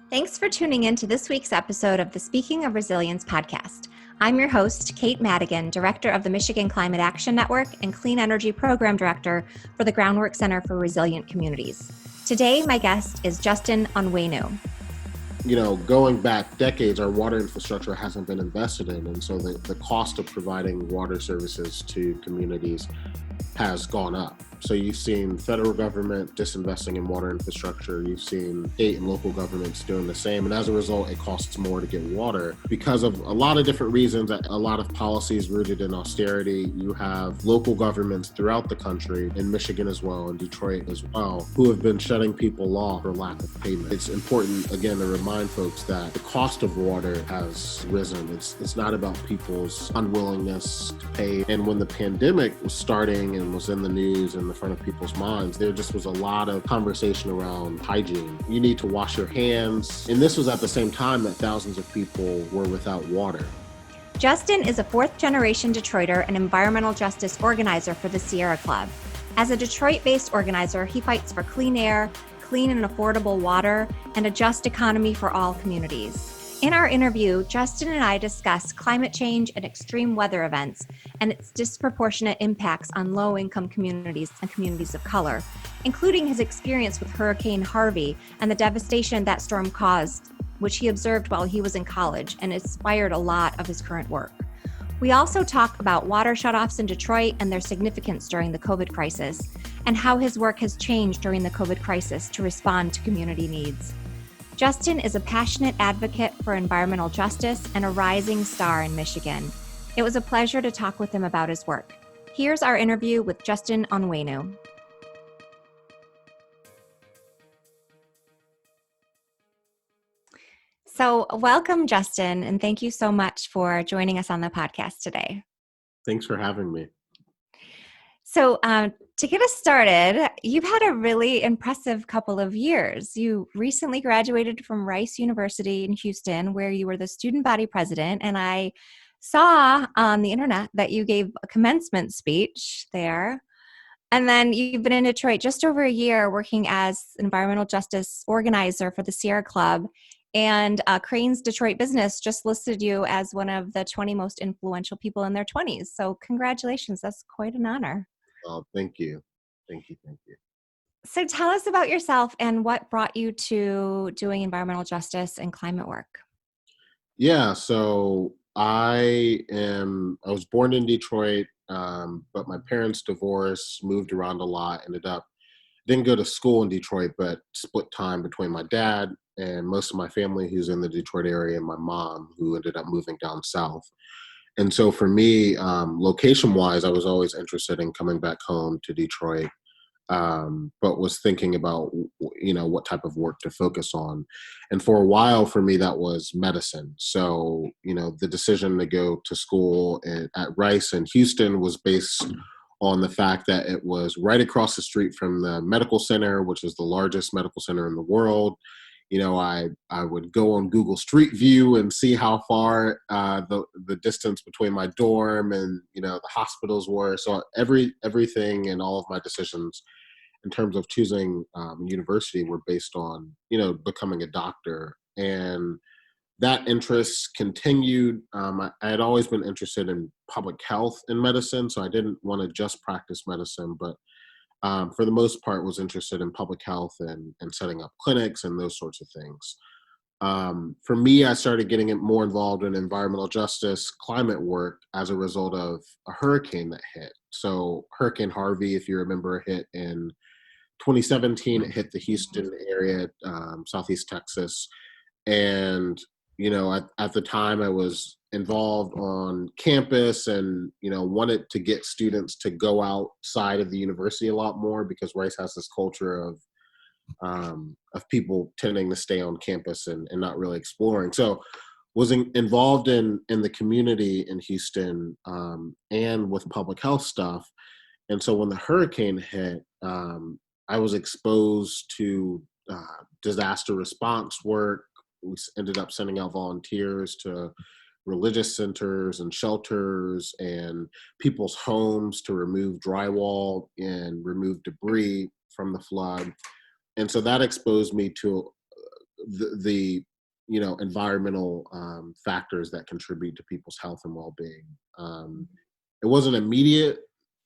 Thanks for tuning in to this week's episode of the Speaking of Resilience podcast. I'm your host, Kate Madigan, Director of the Michigan Climate Action Network and Clean Energy Program Director for the Groundwork Center for Resilient Communities. Today, my guest is Justin Onwenu. Going back decades, our water infrastructure hasn't been invested in, and so the cost of providing water services to communities has gone up. So you've seen federal government disinvesting in water infrastructure. You've seen state and local governments doing the same. And as a result, it costs more to get water because of a lot of different reasons, a lot of policies rooted in austerity. You have local governments throughout the country, in Michigan as well, in Detroit as well, who have been shutting people off for lack of payment. It's important, again, to remind folks that the cost of water has risen. It's not about people's unwillingness to pay. And when the pandemic was starting and was in the news and in the front of people's minds, there just was a lot of conversation around hygiene. You need to wash your hands. And this was at the same time that thousands of people were without water. Justin is a fourth-generation Detroiter and environmental justice organizer for the Sierra Club. As a Detroit-based organizer, he fights for clean air, clean and affordable water, and a just economy for all communities. In our interview, Justin and I discuss climate change and extreme weather events and its disproportionate impacts on low-income communities and communities of color, including his experience with Hurricane Harvey and the devastation that storm caused, which he observed while he was in college and inspired a lot of his current work. We also talk about water shutoffs in Detroit and their significance during the COVID crisis, and how his work has changed during the COVID crisis to respond to community needs. Justin is a passionate advocate for environmental justice and a rising star in Michigan. It was a pleasure to talk with him about his work. Here's our interview with Justin Onwenu. So welcome, Justin, and thank you so much for joining us on the podcast today. Thanks for having me. So to get us started, you've had a really impressive couple of years. You recently graduated from Rice University in Houston, where you were the student body president, and I saw on the internet that you gave a commencement speech there. And then you've been in Detroit just over a year working as environmental justice organizer for the Sierra Club. And Crane's Detroit Business just listed you as one of the 20 most influential people in their 20s. So congratulations, that's quite an honor. Oh, thank you. Thank you. So tell us about yourself and what brought you to doing environmental justice and climate work. Yeah, so I was born in Detroit, but my parents divorced, moved around a lot, didn't go to school in Detroit, but split time between my dad and most of my family who's in the Detroit area and my mom who ended up moving down south. And so for me, location-wise, I was always interested in coming back home to Detroit, but was thinking about, what type of work to focus on. And for a while for me, that was medicine. So, the decision to go to school at Rice in Houston was based on the fact that it was right across the street from the medical center, which is the largest medical center in the world. I would go on Google Street View and see how far the distance between my dorm and the hospitals were. So everything and all of my decisions in terms of choosing university were based on becoming a doctor, and that interest continued. I had always been interested in public health and medicine, so I didn't want to just practice medicine, but for the most part was interested in public health and setting up clinics and those sorts of things. For me, I started getting more involved in environmental justice, climate work as a result of a hurricane that hit. So Hurricane Harvey, if you remember, hit in 2017. It hit the Houston area, Southeast Texas. And, at the time I was involved on campus and, wanted to get students to go outside of the university a lot more because Rice has this culture of people tending to stay on campus and not really exploring. So was involved in the community in Houston and with public health stuff. And so when the hurricane hit, I was exposed to disaster response work. We ended up sending out volunteers to religious centers and shelters and people's homes to remove drywall and remove debris from the flood. And so that exposed me to the environmental factors that contribute to people's health and well-being. It wasn't immediate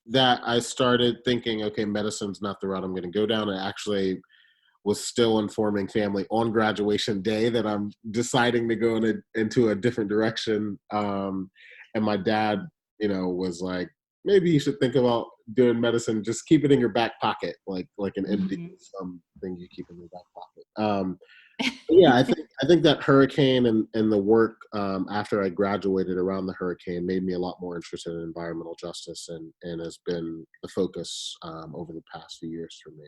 that I started thinking, okay, medicine's not the route I'm going to go down. It actually was still informing family on graduation day that I'm deciding to go into a different direction. And my dad, was like, maybe you should think about doing medicine. Just keep it in your back pocket, like an MD, something you keep in your back pocket. Yeah, I think that hurricane and the work after I graduated around the hurricane made me a lot more interested in environmental justice and has been the focus over the past few years for me,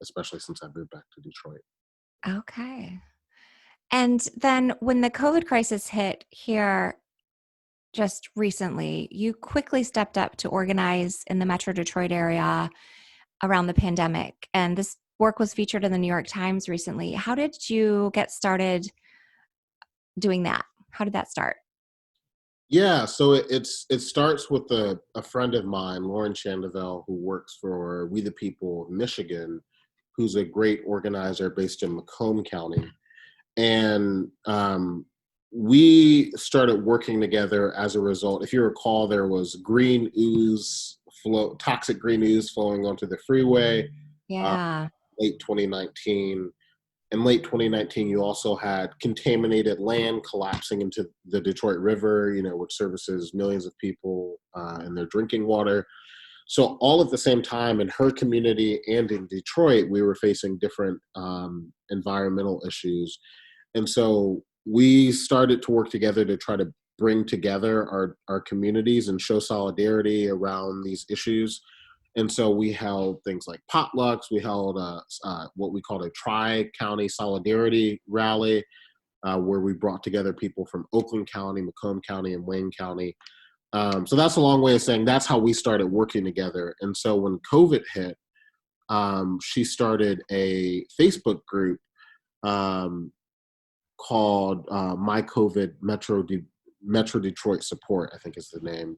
especially since I moved back to Detroit. Okay. And then when the COVID crisis hit here just recently, you quickly stepped up to organize in the Metro Detroit area around the pandemic. And this work was featured in the New York Times recently. How did you get started doing that? How did that start? Yeah, so it starts with a friend of mine, Lauren Chandeville, who works for We the People Michigan, who's a great organizer based in Macomb County. And we started working together as a result. If you recall, there was toxic green ooze flowing onto the freeway, uh, Yeah. late 2019. In late 2019, you also had contaminated land collapsing into the Detroit River, which services millions of people and their drinking water. So all at the same time in her community and in Detroit, we were facing different environmental issues. And so we started to work together to try to bring together our communities and show solidarity around these issues. And so we held things like potlucks. We held what we called a tri-county solidarity rally, where we brought together people from Oakland County, Macomb County, and Wayne County. So that's a long way of saying that's how we started working together. And so when COVID hit, she started a Facebook group called My COVID Metro Detroit Support, I think is the name.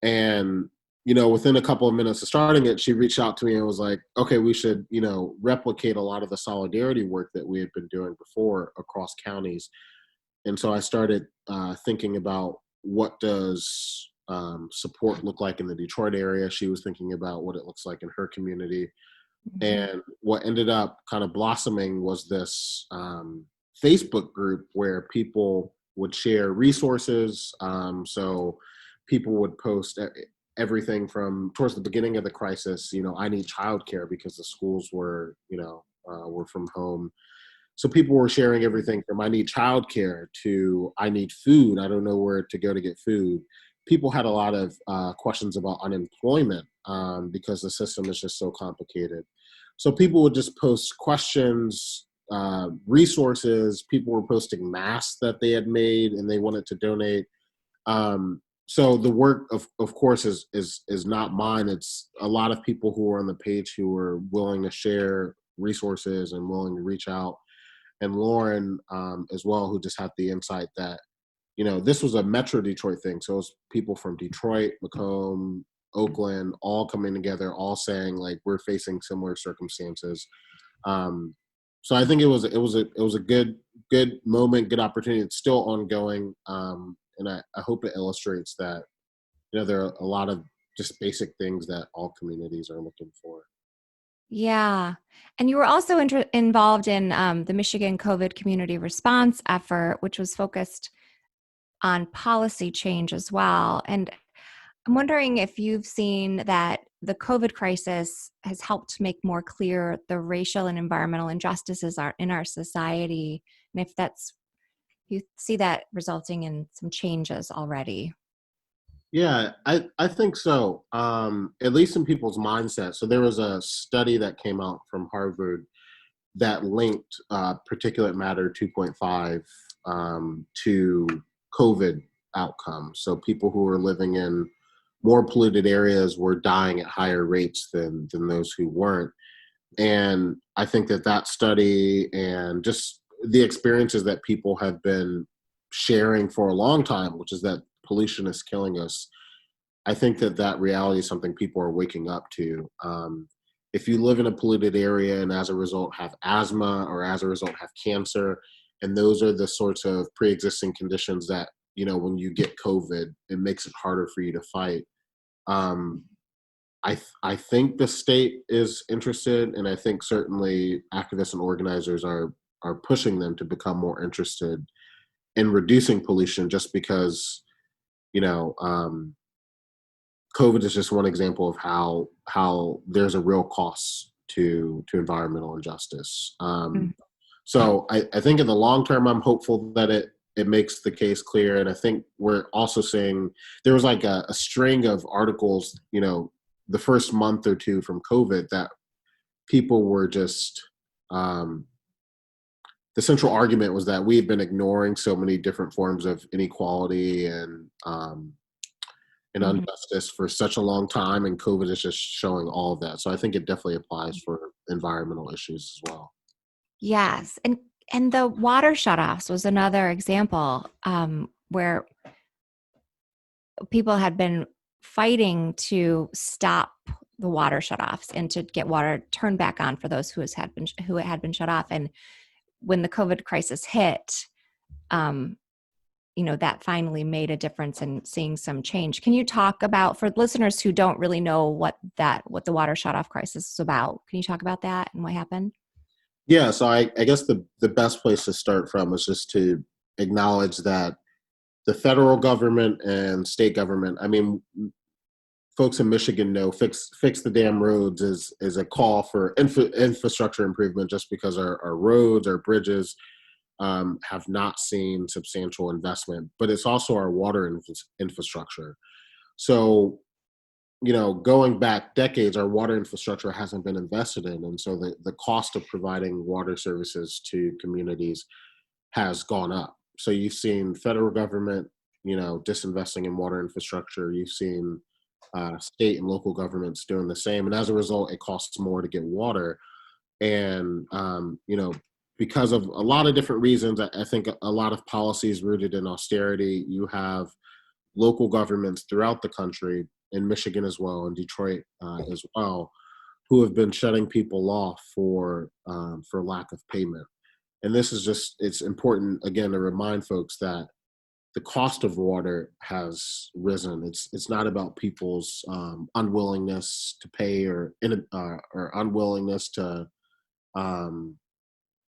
And within a couple of minutes of starting it, she reached out to me and was like, okay, we should, replicate a lot of the solidarity work that we had been doing before across counties. And so I started thinking about what does support look like in the Detroit area. She was thinking about what it looks like in her community. And what ended up kind of blossoming was this Facebook group where people would share resources. So people would post everything from towards the beginning of the crisis. I need childcare because the schools were, were from home. So people were sharing everything from I need childcare to I need food. I don't know where to go to get food. People had a lot of questions about unemployment because the system is just so complicated. So people would just post questions, resources. People were posting masks that they had made and they wanted to donate. So the work, of course, is not mine. It's a lot of people who are on the page who are willing to share resources and willing to reach out. And Lauren as well, who just had the insight that, this was a Metro Detroit thing. So it was people from Detroit, Macomb, Oakland, all coming together, all saying like, we're facing similar circumstances. So I think it was a good moment, good opportunity. It's still ongoing. And I hope it illustrates that, there are a lot of just basic things that all communities are looking for. Yeah. And you were also involved in the Michigan COVID community response effort, which was focused on policy change as well. And I'm wondering if you've seen that the COVID crisis has helped make more clear the racial and environmental injustices are in our society, and if you see that resulting in some changes already. Yeah, I think so. At least in people's mindset. So there was a study that came out from Harvard that linked particulate matter 2.5 to COVID outcomes. So people who were living in more polluted areas were dying at higher rates than those who weren't. And I think that study and just the experiences that people have been sharing for a long time, which is that pollution is killing us. I think that reality is something people are waking up to. if you live in a polluted area and as a result have asthma or as a result have cancer, and those are the sorts of pre-existing conditions that, when you get COVID, it makes it harder for you to fight. Um, I think the state is interested, and I think certainly activists and organizers are pushing them to become more interested in reducing pollution, just because you know COVID is just one example of how there's a real cost to environmental injustice. So I think in the long term, I'm hopeful that it makes the case clear, and I think we're also seeing there was like a string of articles, the first month or two from COVID that people were just the central argument was that we had been ignoring so many different forms of inequality and Mhm. injustice for such a long time, and COVID is just showing all of that. So I think it definitely applies for environmental issues as well. Yes, and the water shutoffs was another example where people had been fighting to stop the water shutoffs and to get water turned back on for those who had been shut off. And when the COVID crisis hit, um, that finally made a difference in seeing some change. Can you talk about, for listeners who don't really know what the water shutoff crisis is about? Can you talk about that and what happened? Yeah, so I guess the best place to start from is just to acknowledge that the federal government and state government, I mean, folks in Michigan know fix the damn roads is a call for infrastructure improvement, just because our roads, our bridges have not seen substantial investment, but it's also our water infrastructure. So, going back decades, our water infrastructure hasn't been invested in. And so the cost of providing water services to communities has gone up. So you've seen federal government, disinvesting in water infrastructure. You've seen state and local governments doing the same. And as a result, it costs more to get water. And, because of a lot of different reasons, I think a lot of policies rooted in austerity, you have local governments throughout the country, in Michigan as well, in Detroit as well, who have been shutting people off for lack of payment. And this is it's important, again, to remind folks that the cost of water has risen. It's not about people's unwillingness to pay or unwillingness to um,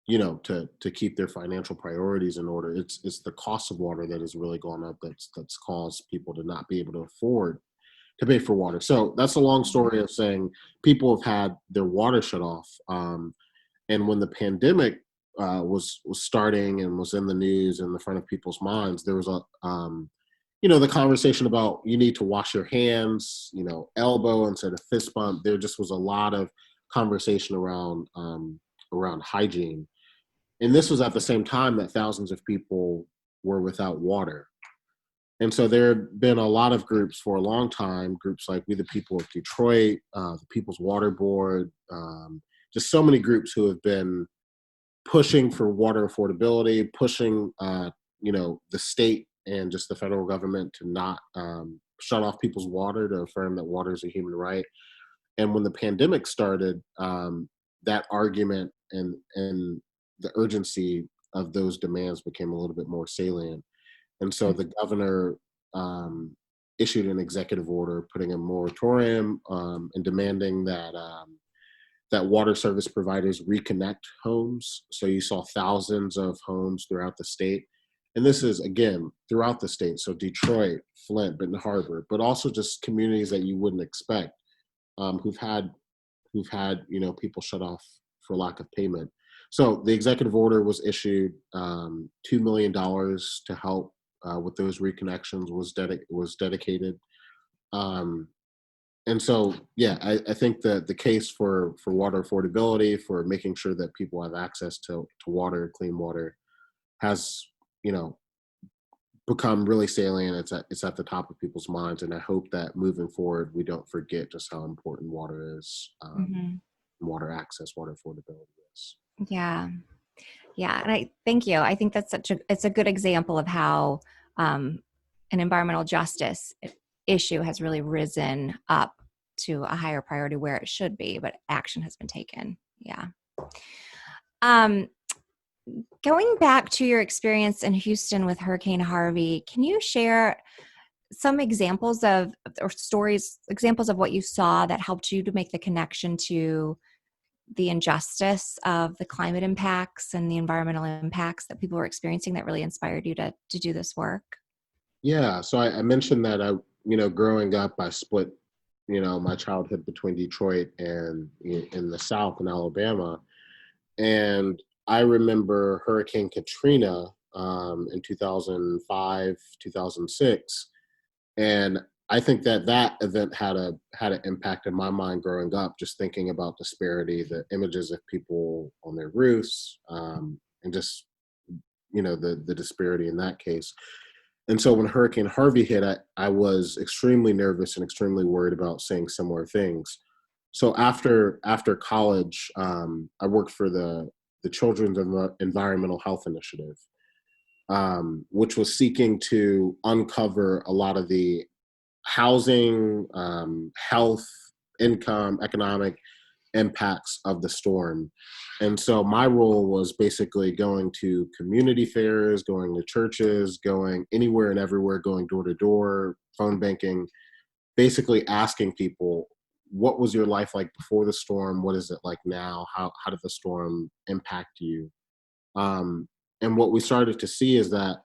to keep their financial priorities in order. It's the cost of water that has really gone up. That's caused people to not be able to afford to pay for water. So that's a long story of saying people have had their water shut off. And when the pandemic was starting and was in the news and in the front of people's minds, there was the conversation about you need to wash your hands, elbow instead of fist bump. There just was a lot of conversation around hygiene. And this was at the same time that thousands of people were without water. And so there have been a lot of groups for a long time, groups like We the People of Detroit, the People's Water Board, just so many groups who have been pushing for water affordability, pushing, the state and just the federal government to not shut off people's water, to affirm that water is a human right. And when the pandemic started, that argument and the urgency of those demands became a little bit more salient. And so the governor issued an executive order putting a moratorium and demanding that water service providers reconnect homes. So you saw thousands of homes throughout the state. And this is, again, throughout the state. So Detroit, Flint, Benton Harbor, but also just communities that you wouldn't expect who've had people shut off for lack of payment. So the executive order was issued. $2 million to help with those reconnections was dedicated. And so, yeah, I think that the case for water affordability, for making sure that people have access to water, clean water, has become really salient. It's at the top of people's minds, and I hope that moving forward, we don't forget just how important water is, Hmm. water access, water affordability is. Yeah. Yeah. And I thank you. I think that's it's a good example of how an environmental justice issue has really risen up to a higher priority where it should be, but action has been taken. Yeah. Um, Going back to your experience in Houston with Hurricane Harvey, can you share some examples of, or stories, examples of what you saw that helped you to make the connection to the injustice of the climate impacts and the environmental impacts that people were experiencing that really inspired you to do this work? Yeah, so I mentioned that growing up, I split, my childhood between Detroit and in the South in Alabama. And I remember Hurricane Katrina in 2005, 2006. And I think that event had an impact in my mind growing up, just thinking about disparity, the images of people on their roofs, and just, the disparity in that case. And so when Hurricane Harvey hit, I was extremely nervous and extremely worried about saying similar things. So after college, I worked for the Children's Environmental Health Initiative, which was seeking to uncover a lot of the housing, health, income, economic impacts of the storm. And so my role was basically going to community fairs, going to churches, going anywhere and everywhere, going door to door, phone banking, basically asking people, what was your life like before the storm? What is it like now? How did the storm impact you? And what we started to see is that,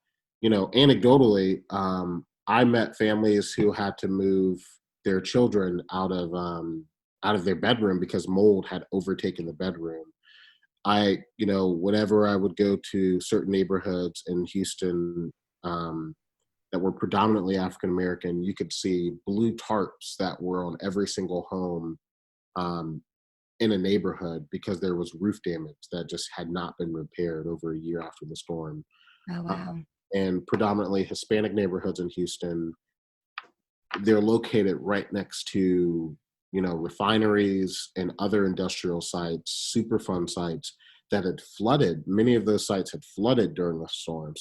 anecdotally, I met families who had to move their children out of their bedroom because mold had overtaken the bedroom. Whenever I would go to certain neighborhoods in Houston that were predominantly African American, you could see blue tarps that were on every single home in a neighborhood because there was roof damage that just had not been repaired over a year after the storm. Oh, wow. And predominantly Hispanic neighborhoods in Houston, they're located right next to, refineries and other industrial sites, Superfund sites that had flooded. Many of those sites had flooded during the storm.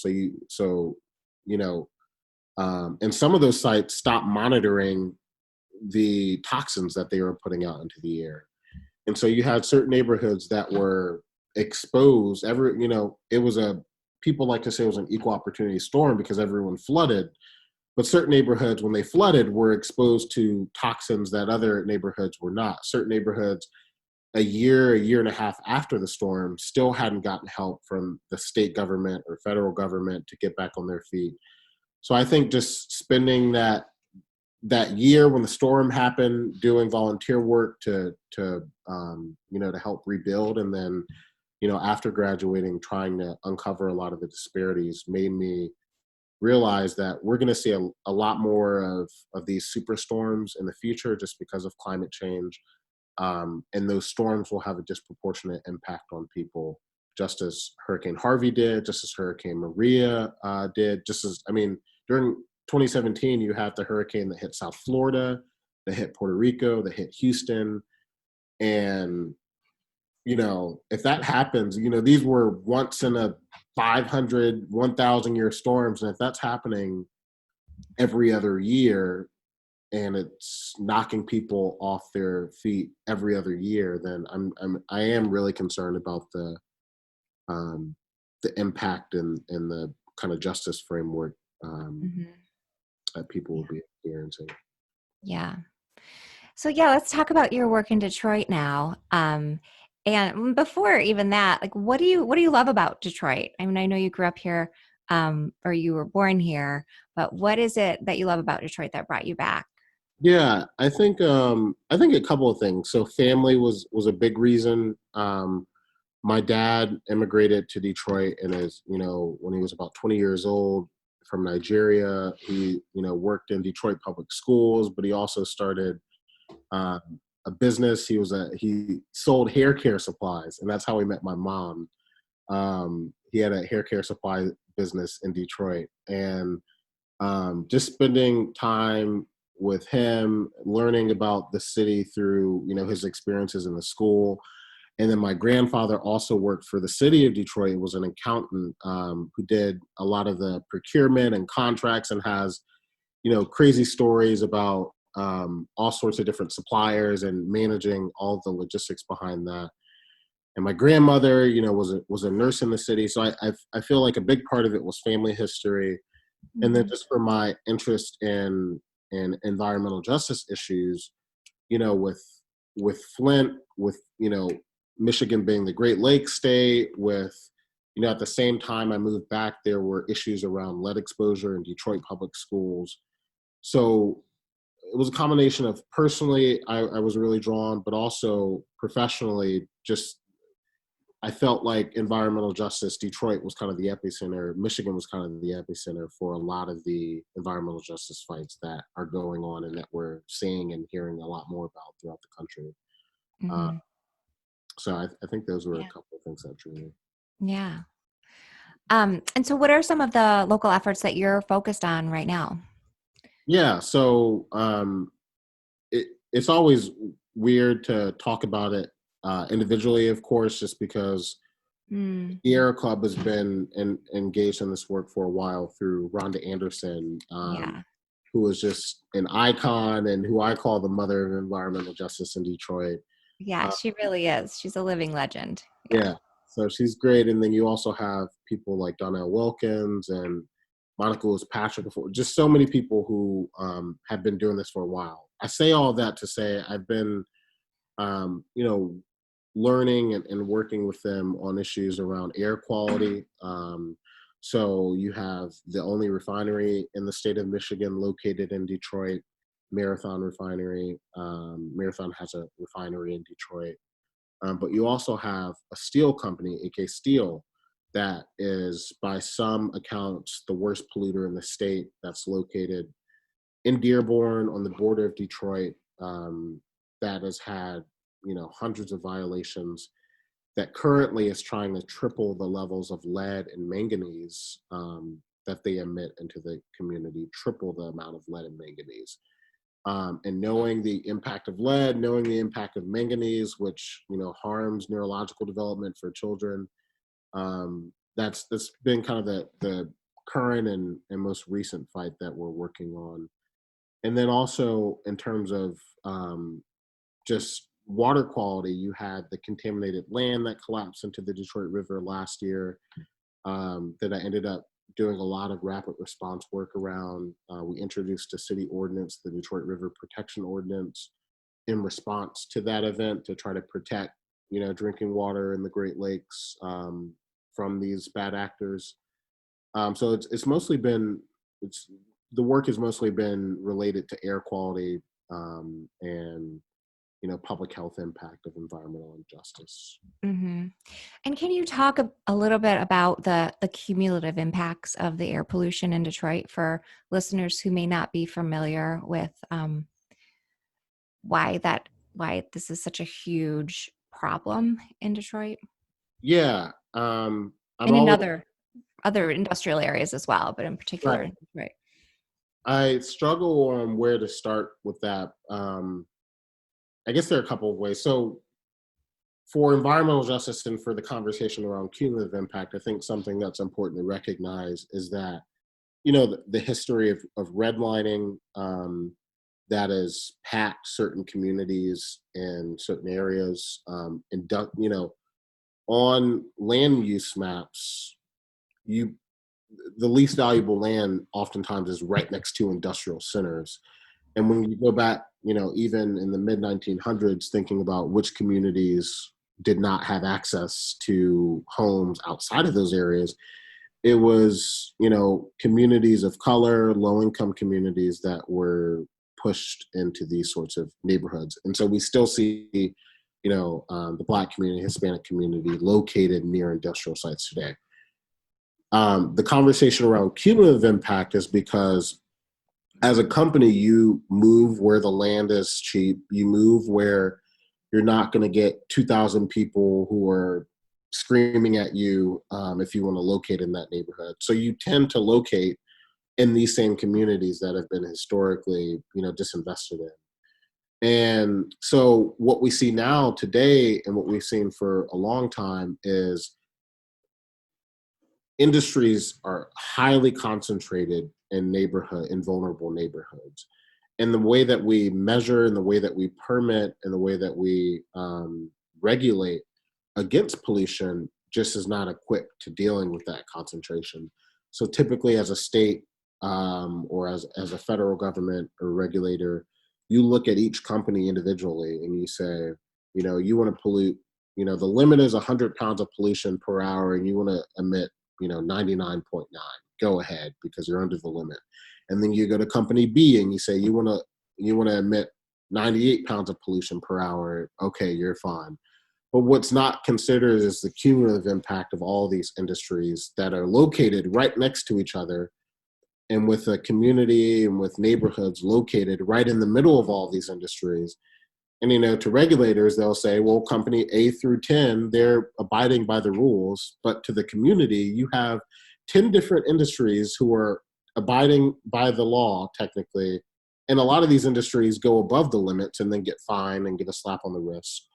And some of those sites stopped monitoring the toxins that they were putting out into the air. And so you had certain neighborhoods that were exposed. People like to say it was an equal opportunity storm because everyone flooded. But certain neighborhoods, when they flooded, were exposed to toxins that other neighborhoods were not. Certain neighborhoods, a year and a half after the storm, still hadn't gotten help from the state government or federal government to get back on their feet. So I think just spending that year when the storm happened, doing volunteer work to help rebuild, and then after graduating, trying to uncover a lot of the disparities, made me realize that we're going to see a lot more of these superstorms in the future just because of climate change, and those storms will have a disproportionate impact on people, just as Hurricane Harvey did, just as Hurricane Maria did, during 2017, you have the hurricane that hit South Florida, that hit Puerto Rico, that hit Houston. And, if that happens, these were once in a 500, 1,000 year storms. And if that's happening every other year and it's knocking people off their feet every other year, then I am really concerned about the impact and the kind of justice framework that people will be experiencing. Yeah. So yeah, let's talk about your work in Detroit now. And before even that, like, what do you love about Detroit? I mean, I know you grew up here, or you were born here, but what is it that you love about Detroit that brought you back? Yeah, I think a couple of things. So family was a big reason. My dad immigrated to Detroit and when he was about 20 years old from Nigeria. He, worked in Detroit public schools, but he also started a business. He sold hair care supplies, and that's how he met my mom. He had a hair care supply business in Detroit, and just spending time with him, learning about the city through, his experiences in the school. And then my grandfather also worked for the city of Detroit, was an accountant who did a lot of the procurement and contracts, and has, crazy stories about all sorts of different suppliers and managing all the logistics behind that. And my grandmother, was a nurse in the city. So I feel like a big part of it was family history. And then Mhm. just for my interest in environmental justice issues, with Flint, with, Michigan being the Great Lakes state, with, at the same time I moved back, there were issues around lead exposure in Detroit public schools. So it was a combination of personally, I was really drawn, but also professionally, just I felt like environmental justice, Detroit was kind of the epicenter, Michigan was kind of the epicenter for a lot of the environmental justice fights that are going on and that we're seeing and hearing a lot more about throughout the country. Uh, Mhm. so I think those were a Yeah. couple of things that drew me. Yeah. And so what are some of the local efforts that you're focused on right now? Yeah, so it's always weird to talk about it individually, of course, just because Mm, Sierra Club has been engaged in this work for a while through Rhonda Anderson, yeah. who is just an icon and who I call the mother of environmental justice in Detroit. Yeah, Uh, she really is. She's a living legend. Yeah. yeah, so she's great. And then you also have people like Donnell Wilkins and Monica Lewis Patrick, just so many people who have been doing this for a while. I say all that to say I've been, you know, learning and working with them on issues around air quality. So you have the only refinery in the state of Michigan located in Detroit, Marathon Refinery. Marathon has a refinery in Detroit. But you also have a steel company, AK Steel, that is by some accounts the worst polluter in the state, that's located in Dearborn on the border of Detroit, that has had, hundreds of violations, that currently is trying to triple the levels of lead and manganese that they emit into the community, triple the amount of lead and manganese. And knowing the impact of lead, knowing the impact of manganese, which harms neurological development for children, that's been kind of the current and most recent fight that we're working on. And then also in terms of just water quality, you had the contaminated land that collapsed into the Detroit River last year, that I ended up doing a lot of rapid response work around. We introduced a city ordinance, the Detroit River Protection Ordinance, in response to that event to try to protect, drinking water in the Great Lakes from these bad actors. So it's mostly been it's the work has mostly been related to air quality and public health impact of environmental injustice. Hmm. And can you talk a little bit about the cumulative impacts of the air pollution in Detroit for listeners who may not be familiar with why this is such a huge problem in Detroit Yeah, I'm and in always other industrial areas as well, but in right. particular in Detroit? I struggle on where to start with that. I guess there are a couple of ways. So for environmental justice and for the conversation around cumulative impact, I think something that's important to recognize is that the history of redlining that has packed certain communities and certain areas, and on land use maps, you the least valuable land oftentimes is right next to industrial centers. And when you go back, even in the mid 1900s, thinking about which communities did not have access to homes outside of those areas, it was, communities of color, low income communities that were pushed into these sorts of neighborhoods. And so we still see, the Black community, Hispanic community located near industrial sites today. The conversation around cumulative impact is because as a company, you move where the land is cheap. You move where you're not going to get 2,000 people who are screaming at you if you want to locate in that neighborhood. So you tend to locate in these same communities that have been historically, disinvested in. And so what we see now today and what we've seen for a long time is industries are highly concentrated in vulnerable neighborhoods. and the way that we measure and the way that we permit and the way that we regulate against pollution just is not equipped to dealing with that concentration. So typically as a state or as a federal government or regulator, you look at each company individually and you say, you want to pollute, the limit is 100 pounds of pollution per hour and you want to emit, 99.9, go ahead because you're under the limit. And then you go to company B and you say, you want to emit 98 pounds of pollution per hour. Okay, you're fine. But what's not considered is the cumulative impact of all these industries that are located right next to each other, and with a community and with neighborhoods located right in the middle of all these industries. And, to regulators, they'll say, well, company A through 10, they're abiding by the rules. But to the community, you have 10 different industries who are abiding by the law, technically. And a lot of these industries go above the limits and then get fined and get a slap on the wrist.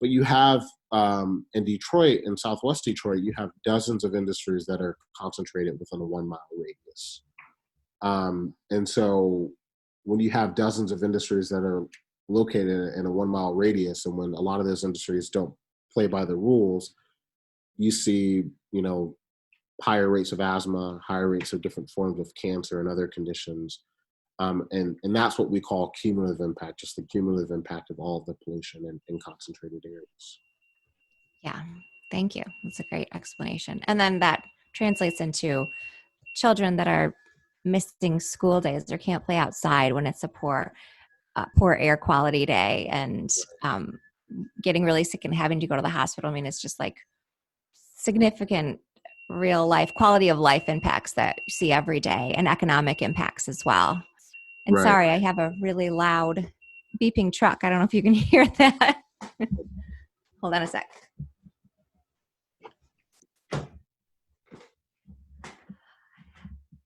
But you have, in Detroit, in Southwest Detroit, you have dozens of industries that are concentrated within a 1 mile radius. And so when you have dozens of industries that are located in a 1 mile radius, and when a lot of those industries don't play by the rules, you see, higher rates of asthma, higher rates of different forms of cancer and other conditions. And that's what we call cumulative impact, just the cumulative impact of all of the pollution in concentrated areas. Yeah, thank you. That's a great explanation. And then that translates into children that are missing school days or can't play outside when it's a poor air quality day, and getting really sick and having to go to the hospital. I mean, it's just like significant real life quality of life impacts that you see every day, and economic impacts as well. And Right. sorry, I have a really loud beeping truck. I don't know if you can hear that. Hold on a sec.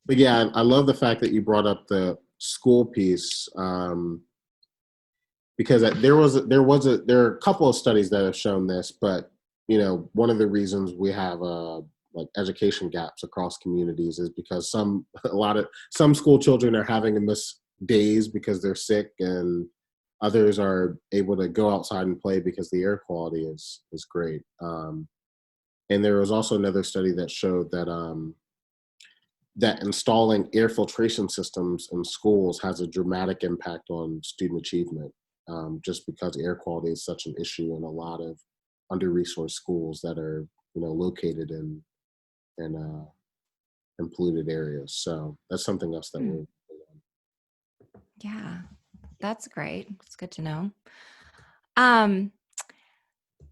But yeah, I love the fact that you brought up the school piece, because there are a couple of studies that have shown this, but one of the reasons we have like education gaps across communities is because some school children are having to miss days because they're sick, and others are able to go outside and play because the air quality is great. And there was also another study that showed that that installing air filtration systems in schools has a dramatic impact on student achievement, just because air quality is such an issue in a lot of under-resourced schools that are located in polluted areas. So that's something else that we're. Yeah, that's great. It's good to know.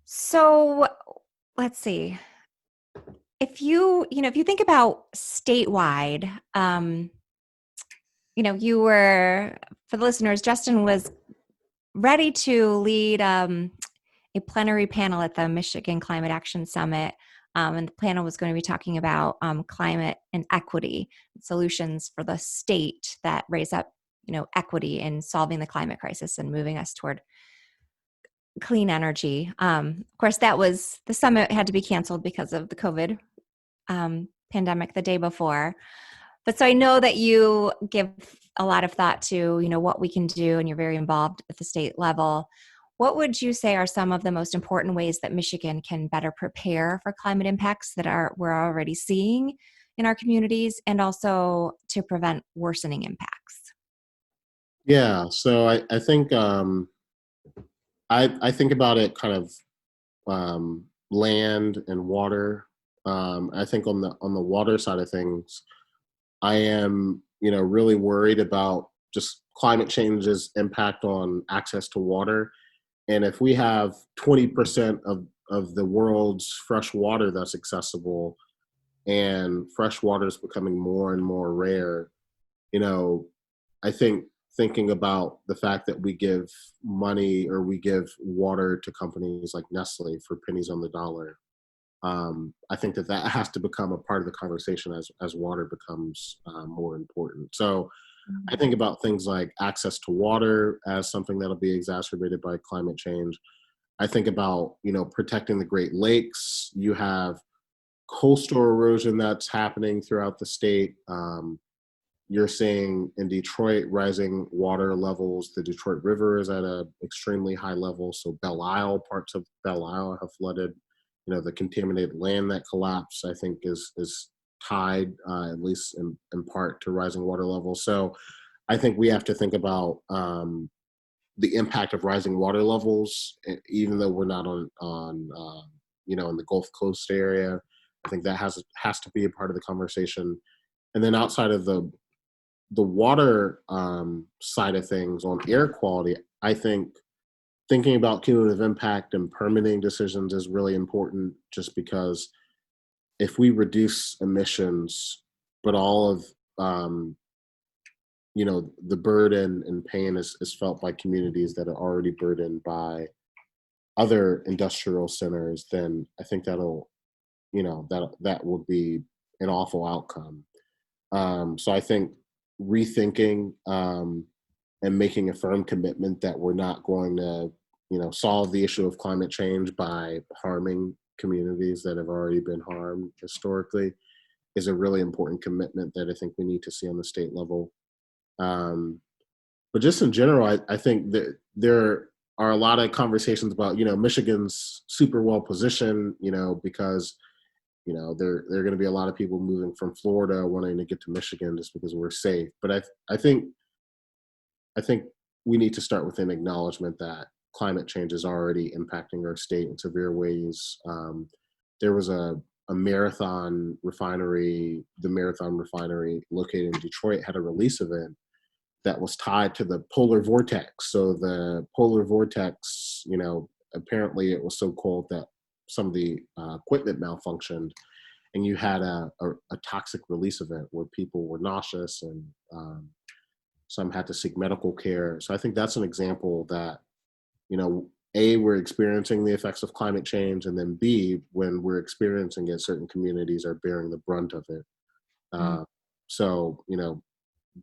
So let's see. If you think about statewide, you were, for the listeners, Justin was ready to lead a plenary panel at the Michigan Climate Action Summit. And the panel was going to be talking about climate and equity solutions for the state that raise up, equity in solving the climate crisis and moving us toward clean energy. Of course, the summit had to be canceled because of the COVID pandemic the day before. But so I know that you give a lot of thought to, what we can do, and you're very involved at the state level. What would you say are some of the most important ways that Michigan can better prepare for climate impacts that we're already seeing in our communities, and also to prevent worsening impacts? Yeah, so I think I think about it kind of land and water. I think on the water side of things, I am really worried about just climate change's impact on access to water. And if we have 20% of the world's fresh water that's accessible, and fresh water is becoming more and more rare, I think thinking about the fact that we give money or we give water to companies like Nestle for pennies on the dollar, I think that has to become a part of the conversation as water becomes more important. So I think about things like access to water as something that'll be exacerbated by climate change. I think about, protecting the Great Lakes. You have coastal erosion that's happening throughout the state. you're seeing in Detroit rising water levels. The Detroit River is at an extremely high level. So Belle Isle, parts of Belle Isle have flooded. The contaminated land that collapsed, I think, is tied, at least in part, to rising water levels. So I think we have to think about the impact of rising water levels, even though we're not in the Gulf Coast area. I think that has to be a part of the conversation. And then outside of the water side of things, on air quality, I think thinking about cumulative impact and permitting decisions is really important, just because if we reduce emissions, but all of the burden and pain is felt by communities that are already burdened by other industrial centers, then I think that would be an awful outcome. So I think rethinking and making a firm commitment that we're not going to, solve the issue of climate change by harming communities that have already been harmed historically is a really important commitment that I think we need to see on the state level. But just in general, I think that there are a lot of conversations about, Michigan's super well positioned, because there are going to be a lot of people moving from Florida wanting to get to Michigan just because we're safe. But I think we need to start with an acknowledgement that climate change is already impacting our state in severe ways. There was a Marathon refinery, the Marathon refinery located in Detroit, had a release event that was tied to the polar vortex. So the polar vortex, apparently it was so cold that some of the equipment malfunctioned, and you had a toxic release event where people were nauseous and some had to seek medical care. So I think that's an example that, A, we're experiencing the effects of climate change, and then B, when we're experiencing it, certain communities are bearing the brunt of it. So,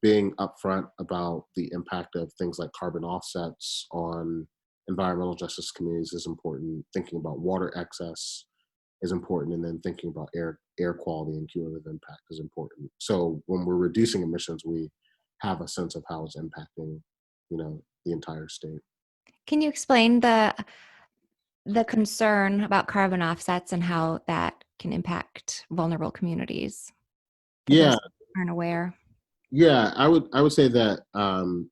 being upfront about the impact of things like carbon offsets on environmental justice communities is important. Thinking about water excess is important, and then thinking about air quality and cumulative impact is important. So when we're reducing emissions, we have a sense of how it's impacting, the entire state. Can you explain the concern about carbon offsets and how that can impact vulnerable communities for those Yeah, who aren't aware? yeah, I would say that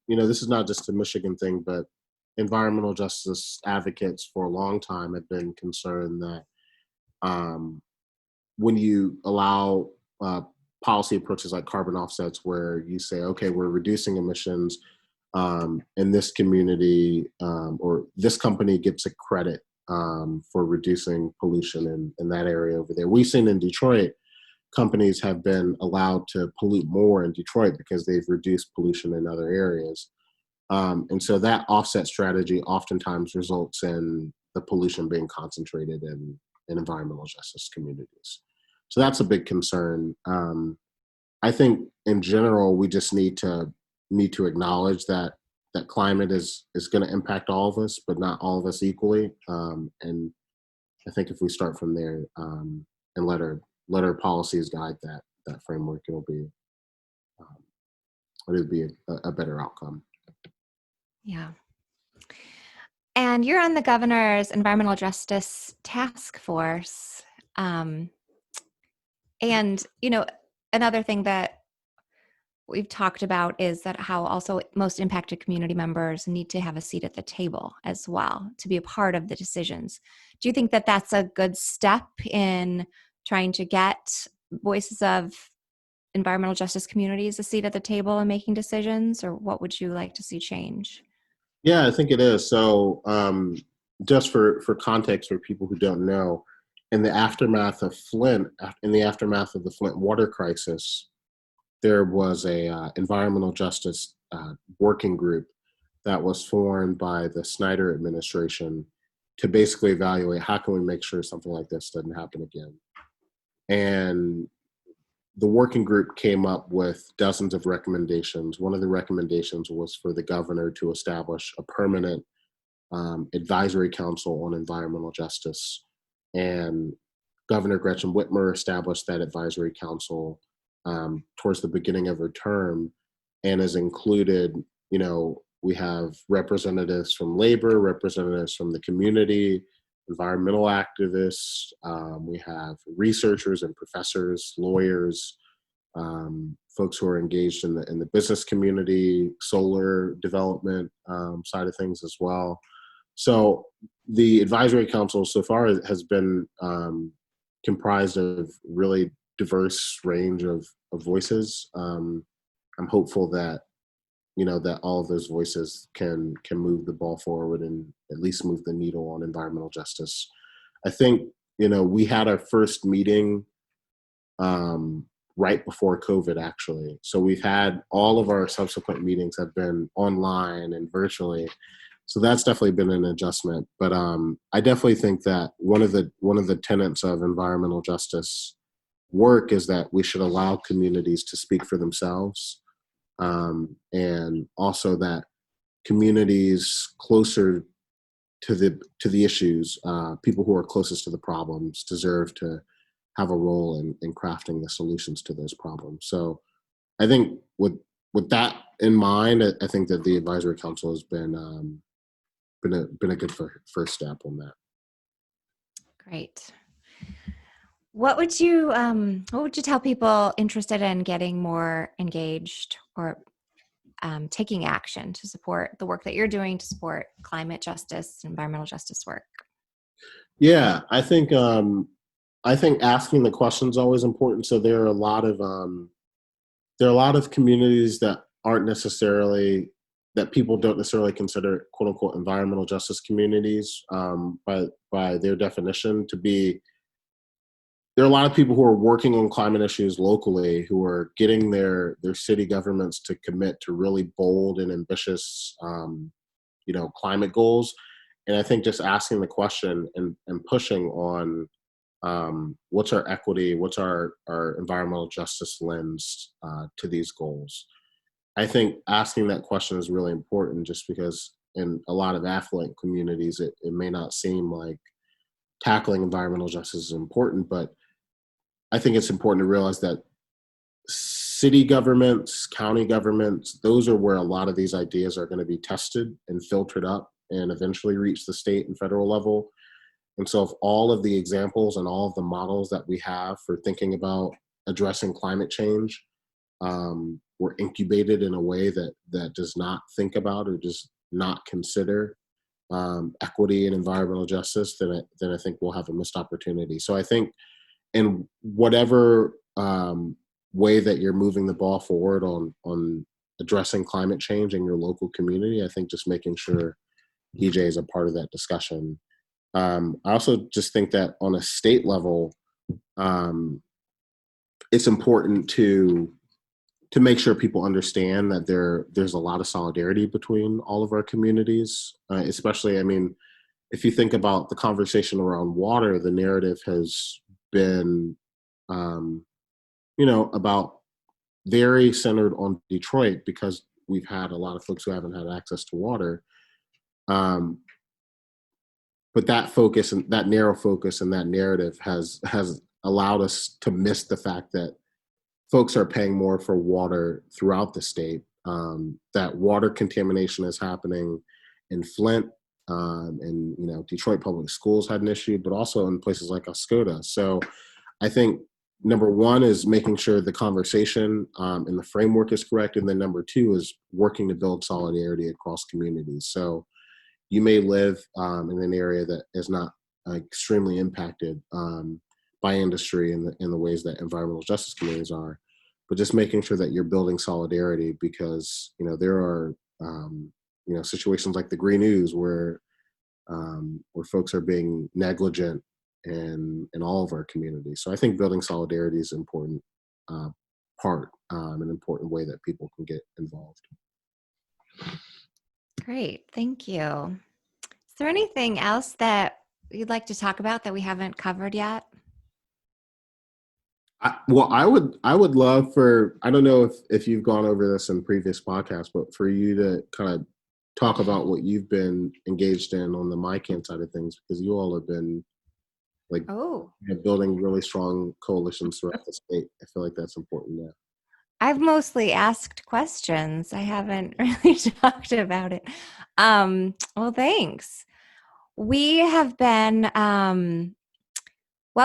this is not just a Michigan thing, but environmental justice advocates for a long time have been concerned that when you allow policy approaches like carbon offsets, where you say, okay, we're reducing emissions, and this community or this company gets a credit for reducing pollution in that area over there. We've seen in Detroit, companies have been allowed to pollute more in Detroit because they've reduced pollution in other areas. And so that offset strategy oftentimes results in the pollution being concentrated in environmental justice communities. So that's a big concern. I think in general, we just need to acknowledge that climate is going to impact all of us, but not all of us equally. And I think if we start from there and let our policies guide that framework, it'll be a better outcome. Yeah. And you're on the governor's environmental justice task force. And, another thing that we've talked about is that how also most impacted community members need to have a seat at the table as well to be a part of the decisions. Do you think that that's a good step in trying to get voices of environmental justice communities a seat at the table and making decisions, or what would you like to see change? Yeah, I think it is. So just for context for people who don't know, in the aftermath of the Flint water crisis, there was a environmental justice working group that was formed by the Snyder administration to basically evaluate how can we make sure something like this doesn't happen again. And the working group came up with dozens of recommendations. One of the recommendations was for the governor to establish a permanent advisory council on environmental justice. And Governor Gretchen Whitmer established that advisory council. towards the beginning of her term, and has included, we have representatives from labor, representatives from the community, environmental activists. We have researchers and professors, lawyers, folks who are engaged in the business community, solar development side of things as well. So the advisory council so far has been comprised of really diverse range of voices. I'm hopeful that that all of those voices can move the ball forward and at least move the needle on environmental justice. I think we had our first meeting right before COVID, actually. So we've had all of our subsequent meetings have been online and virtually. So that's definitely been an adjustment. But I definitely think that one of the tenets of environmental justice work is that we should allow communities to speak for themselves, and also that communities closer to the issues, people who are closest to the problems, deserve to have a role in crafting the solutions to those problems. So I think with that in mind, I think that the advisory council has been a good first step on that. Great. What would you tell people interested in getting more engaged or taking action to support the work that you're doing to support climate justice and environmental justice work? Yeah, I think asking the question is always important. So there are a lot of communities that aren't necessarily, that people don't necessarily consider quote unquote environmental justice communities, by their definition to be. There are a lot of people who are working on climate issues locally who are getting their city governments to commit to really bold and ambitious, climate goals. And I think just asking the question and pushing on what's our equity, what's our environmental justice lens to these goals. I think asking that question is really important, just because in a lot of affluent communities, it may not seem like tackling environmental justice is important, but I think it's important to realize that city governments, county governments, those are where a lot of these ideas are going to be tested and filtered up and eventually reach the state and federal level. And so if all of the examples and all of the models that we have for thinking about addressing climate change were incubated in a way that does not think about or does not consider equity and environmental justice, then I think we'll have a missed opportunity. So I think in whatever way that you're moving the ball forward on addressing climate change in your local community, I think just making sure EJ is a part of that discussion. I also just think that on a state level, it's important to make sure people understand that there's a lot of solidarity between all of our communities, especially, I mean, if you think about the conversation around water, the narrative has been, about very centered on Detroit because we've had a lot of folks who haven't had access to water. But that focus and that narrow focus and that narrative has allowed us to miss the fact that folks are paying more for water throughout the state. That water contamination is happening in Flint, and Detroit Public Schools had an issue, but also in places like Oscoda. So I think number one is making sure the conversation and the framework is correct, and then number two is working to build solidarity across communities. So you may live in an area that is not extremely impacted by industry in the ways that environmental justice communities are, but just making sure that you're building solidarity, because there are situations like the Green News where folks are being negligent in all of our communities. So I think building solidarity is an important part, an important way that people can get involved. Great, thank you. Is there anything else that you'd like to talk about that we haven't covered yet? I would love for, I don't know if you've gone over this in previous podcasts, but for you to kind of talk about what you've been engaged in on the MyCan side of things, because you all have been like Oh, building really strong coalitions throughout the state. I feel like that's important now. I've mostly asked questions. I haven't really talked about it. Well, thanks. We have been,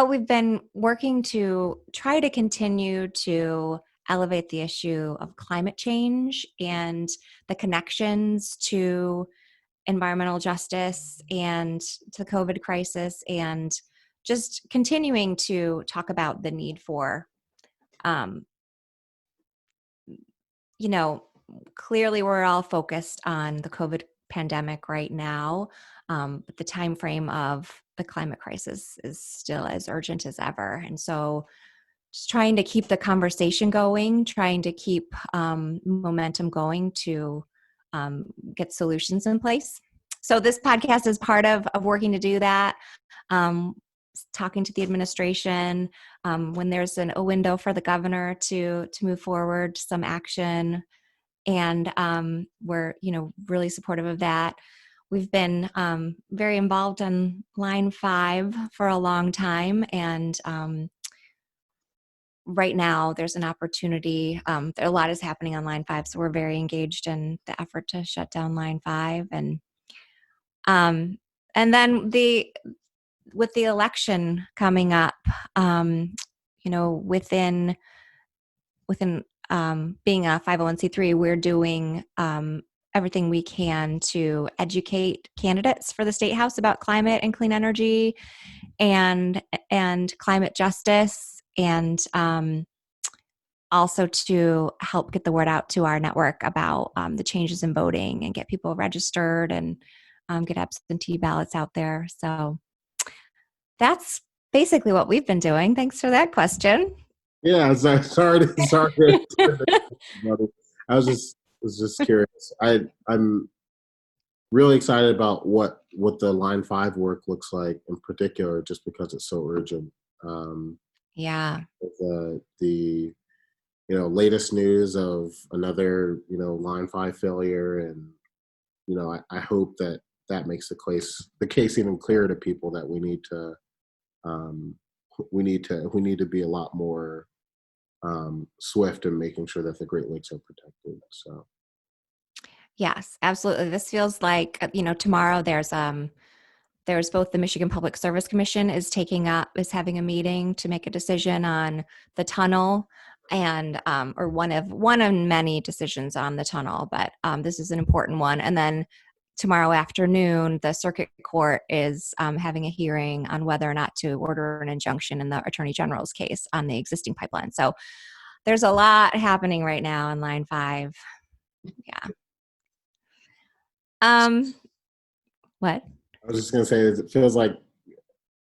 we've been working to try to continue to elevate the issue of climate change and the connections to environmental justice and to the COVID crisis, and just continuing to talk about the need for, um, clearly we're all focused on the COVID pandemic right now, but the time frame of the climate crisis is still as urgent as ever. And so just trying to keep the conversation going, trying to keep momentum going to get solutions in place. So this podcast is part of working to do that. Talking to the administration when there's a window for the governor to move forward some action, and we're really supportive of that. We've been very involved on Line 5 for a long time, and right now there's an opportunity. A lot is happening on Line 5, so we're very engaged in the effort to shut down Line 5, and then with the election coming up, within being a 501c3, we're doing everything we can to educate candidates for the State House about climate and clean energy and climate justice, and also to help get the word out to our network about the changes in voting and get people registered and get absentee ballots out there. So that's basically what we've been doing. Thanks for that question. Yeah, sorry. I was just curious. I'm really excited about what the Line 5 work looks like in particular, just because it's so urgent. Yeah. The latest news of another Line 5 failure, and I hope that makes the case even clearer to people that we need to be a lot more swift in making sure that the Great Lakes are protected. So Yes, absolutely. This feels like, tomorrow there's both the Michigan Public Service Commission is having a meeting to make a decision on the tunnel, and or one of many decisions on the tunnel, but this is an important one. And then tomorrow afternoon, the Circuit Court is having a hearing on whether or not to order an injunction in the Attorney General's case on the existing pipeline. So there's a lot happening right now on Line 5. Yeah. What? I was just gonna say, it feels like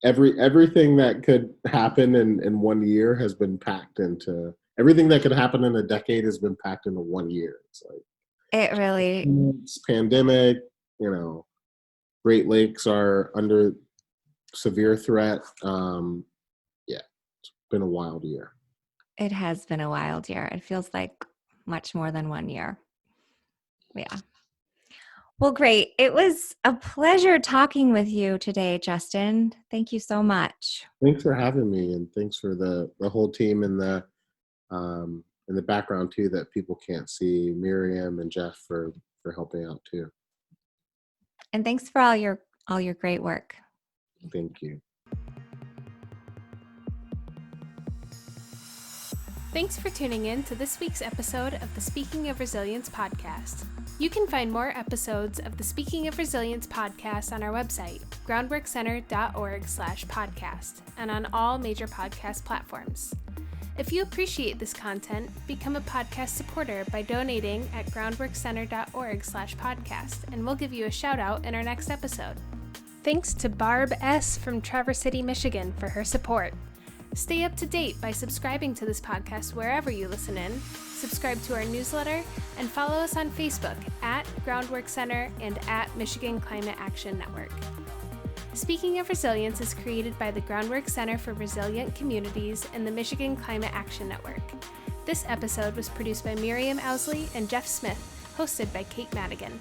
everything that could happen in 1 year has been packed into everything that could happen in a decade has been packed into 1 year. It's like It really, pandemic, Great Lakes are under severe threat. It's been a wild year. it has been a wild year. It feels like much more than 1 year. Yeah. Well, great. It was a pleasure talking with you today, Justin. Thank you so much. Thanks for having me, and thanks for the whole team in the background too that people can't see. Miriam and Jeff for helping out too. And thanks for all your great work. Thank you. Thanks for tuning in to this week's episode of the Speaking of Resilience podcast. You can find more episodes of the Speaking of Resilience podcast on our website, groundworkcenter.org/podcast, and on all major podcast platforms. If you appreciate this content, become a podcast supporter by donating at groundworkcenter.org/podcast, and we'll give you a shout out in our next episode. Thanks to Barb S. from Traverse City, Michigan for her support. Stay up to date by subscribing to this podcast wherever you listen in, subscribe to our newsletter, and follow us on Facebook at Groundwork Center and at Michigan Climate Action Network. Speaking of Resilience is created by the Groundwork Center for Resilient Communities and the Michigan Climate Action Network. This episode was produced by Miriam Owsley and Jeff Smith, hosted by Kate Madigan.